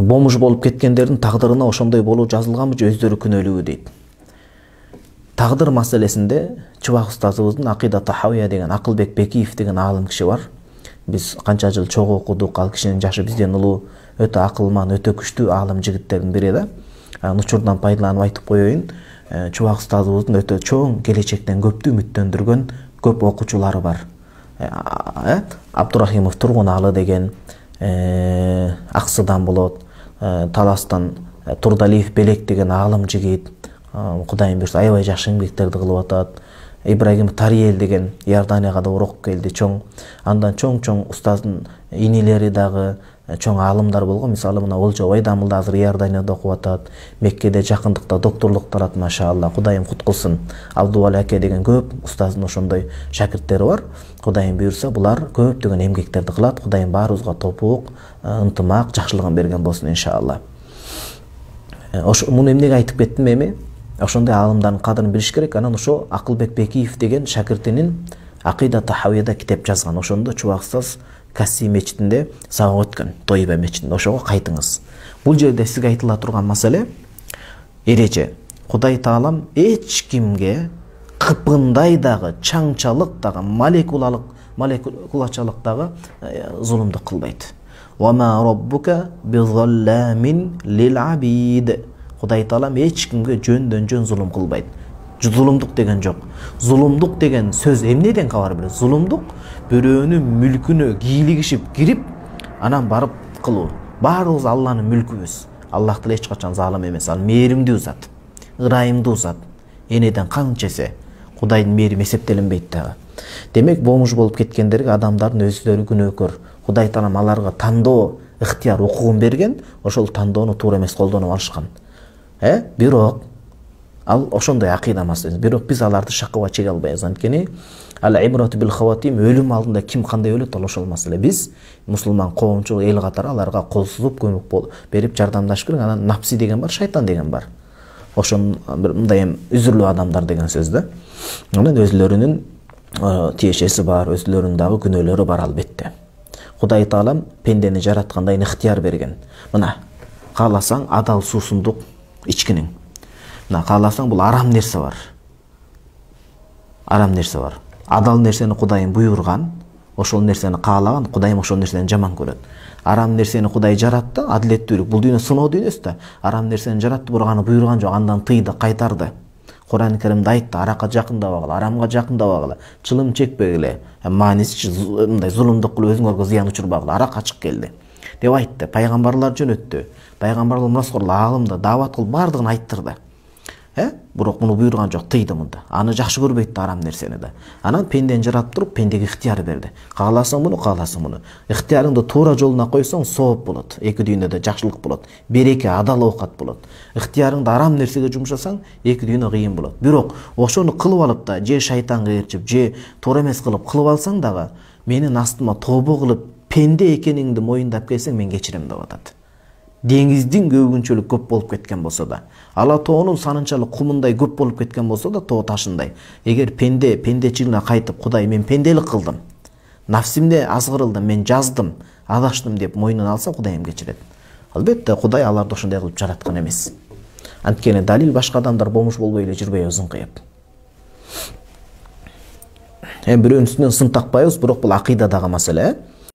бомж болуп кеткендердин тагдырына ошондой болуу жазылганбы же өздөрү күнөөлүүбү дейт. Тагдыр маселесинде Чубак устазыбыздын Акида Тахавия деген Акылбек Бекиев деген аалым киши бар. Биз канча жыл чогуу окудук, ал кишинин жашы бизден улуу, өтө акылман, өтө күчтүү аалым жигиттердин бири да. Учурдан пайдаланып айтып коеюн, Чубак устазыбыздын өтө чоң келечектен көптү үмүттөндүргөн көп окуучулары бар. Абдурахимов Тургуналы деген, Аксыдан болот, Таластан Турдалиев Белек деген аалым жигит, Кудайым буйрса аябай жакшы эмгектерди кылып атат. Ибрагим Тариел деген Иорданияга да окуп келди, чоң. Андан чоң устаздын инилери дагы чоң аалымдар болгон. Мисалы мына Олжо Байдамылда азыр Иорданияда окуп атат. Меккеде жакындыкта докторлук алат, машаалла. Кудайым куткулсун. Абдували аке деген көп устаздын ошондой шакирттери бар. Кудайым буйрса булар көптөгөн эмгектерди кылат. Кудайым баарыбызга топук, ынтымак, жакшылыгын берген болсун иншалла. Муну эмнеге айтып кеттим эми? Ошондой аалымдардын кадырын билиш керек. Анан ошо Акылбек Бекиев деген шакиртинин Акида Тахавияда китеп жазган. Ошондо Чубак устаз Касси мечитинде сабак өткөн, Тойба мечитинде. Ошого кайтыңыз. Бул жерде сизге айтыла турган маселе эреже. Кудай Таалам эч кимге кыпындай дагы, чаңчалык дагы, молекулачалык дагы зулумдук кылбайт. Ва ма раббука бизалламин лил абид. Кудай Таалам эч кимге жөндөн-жөн зулум кылбайт. Зулумдук деген жок. Зулумдук деген сөз эмнеден кабар берет? Зулумдук бирөөнүн мүлкүнө кийлигишип кирип, анан барып кылуу. Баарыбыз Алланын мүлкүбүз. Аллах деле эч качан залым эмес. Ал мээримдүү зат, ырайымдуу зат. Энеден канча эсе Кудайдын мээрими эсептелинбейт дагы. Демек, бомж болуп кеткендерге адамдардын өздөрү күнөөкөр. Кудай Таалам аларга тандоо, ыктыяр, укугун берген, ошол тандоону туура эмес колдонуп алышкан. Бирок ал ошондой акыйда маселеси. Бирок биз аларды шакыба чеге албайбыз. Анткени ал-ибрату бил хаватим, өлүм алдында ким кандай өлөт, ал ошол маселе. Биз мусулман коомчулук эл катары аларга кол сузуп, көмөк берип жардамдашып керек. Анан напси деген бар, шайтан деген бар. Ошон мындай эми үзүрлүү адамдар деген сөз да. Анан өзлөрүнүн тиешеси бар, өзлөрүнүн дагы күнөөлөрү бар албетте. Кудай Таалам пендени жараткандай ыктыяр берген. Мына кааласаң адал суусундук ичкиниң. Мына кааласаң бул арам нерсе бар. Арам нерсе бар. Адал нерсени Кудайым буйрган, ошол нерсени каалаган, Кудайым ошол нерсени жаман көрөт. Арам нерсени Кудай жаратты, адилеттүүлүк. Бул дүйнө сыноо дүйнөсү да. Арам нерсени жаратты, бирок аны буйрган жок, андан тыйды, кайтарды. Кур'ан-ы Керимде айтты, аракка жакындабагыла, арамга жакындабагыла, чылым чекпегиле, мааниси мындай зулумдук кылып өзүңөргө зыян учурбагыла, арак ачык келди деп айтты. Пайгамбарлар жөнөттү. Пайгамбарлар мuraskoрлар аалымда даават кылып бардыгын айттырды. Бирок муну буйрган жок, тыйды мында. Аны жакшы көрбөйт арам нерсени да. Анан пендени жаратып туруп, пендеге ыктыяр берди. Кааласаң муну, кааласаң муну. Ыктыярыңды туура жолуна койсоң, сооп болот. Эки дүйнөдө жакшылык болот. Береке, адал оокат болот. Ыктыярыңды арам нерсеге жумшасаң, эки дүйнө кыйын болот. Бирок ошону кылып алып да, же шайтанга ээрчип, же туура эмес кылып алсаң дагы, менин астыма тобо кылып, пенде экениңди моюндап келсең, мен кечирем деп атат. Деңиздин көбүнчөлүк көп болуп кеткен болсо да, ала тоонун санынчалык кумундай көп болуп кеткен болсо да, тоо ташындай. Эгер пендечилине кайтып, Кудай мен пенделик кылдым, нафсимде азгырылдым, мен жаздым, адаштым деп мойнуна алса, Кудайым кечирет. Албетте Кудай аларды ошондой кылып жараткан эмес. Анткени далил башка адамдар бомж болбой эле жүрбөйбүз ызыңкыйып. Бирөөнүн үстүнөн сын такпайбыз, бирок бул акыйдадагы маселе.